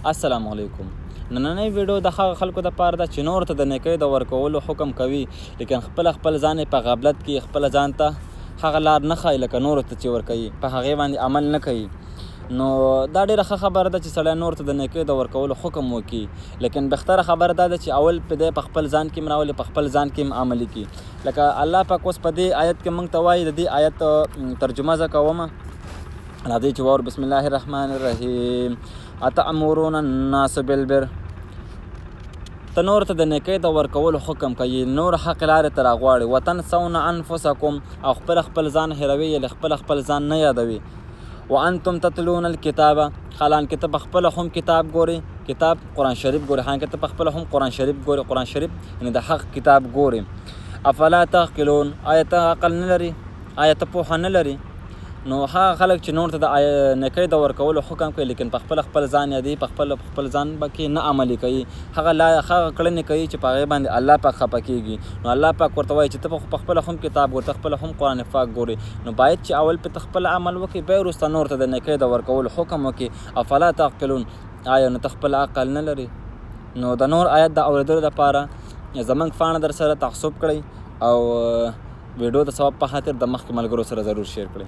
السلام علیکم. نننۍ ویډیو د هغه خلکو دپاره ده چې نورو ته د نیکۍ د ورکولو حکم کوي، لیکن خپل ځان یې په غفلت کې خپله ځان ته هغه لار نه ښایي لکه نورو ته چې ورکوي، په هغې باندې عمل نه کوي. نو دا ډېره ښه خبره ده چې سړی نورو ته د نیکۍ د ورکولو حکم وکړي، لیکن بهتره خبره دا ده چې اول په دی په خپل ځان کې هم راولي، په خپل ځان کې هم عملي کړي. لکه الله پاک اوس په دې آیت کې موږ ته وایي، د دې آیت ترجمه زه کومه. راځئ چې واورو. بسم الله الرحمن الرحیم. اتأمرون الناس بالبر. ته نور ته د نیکۍ د ورکولو حکم کوي، نور حق لارې ته راغواړي. وتنسون انفسکم، او خپل ځان هیروي، یا خپل ځان نه یادوي. وانتم تتلون الکتاب، حالانکه ته پخپله هم کتاب ګوري، کتاب قرآن شریف ګوري، حالانکه ته پخپله هم قرآن شریف ګوري، قرآن شریف یعنې د حق کتاب ګوري. افلا تعقلون، آیا ته عقل نه لري، آیا ته پوهه نه لري؟ نو هغه خلک چې نور ته د نیکۍ د ورکولو حکم کوي، لیکن خپل ځان یادوي، خپل ځان کې نه عملي کوي، هغه کړنې کوي چې په هغې باندې الله پاک خفه کېږي. نو الله پاک ورته وایي چې ته پخپله هم کتاب ګوري، ته خپله هم قرآن پاک ګوري، نو باید چې اول په خپل عمل وکړي، بیا وروسته نور ته د نیکۍ د ورکولو حکم وکړي. افلا تعقلون، آیا نو ته خپل عقل نه لري؟ نو د نور آیت د اورېدلو دپاره زموږ پاڼه در سره تعصب کړئ، او ویډیو د ثواب په خاطر د مخکې ملګرو سره ضرور شیر کړئ.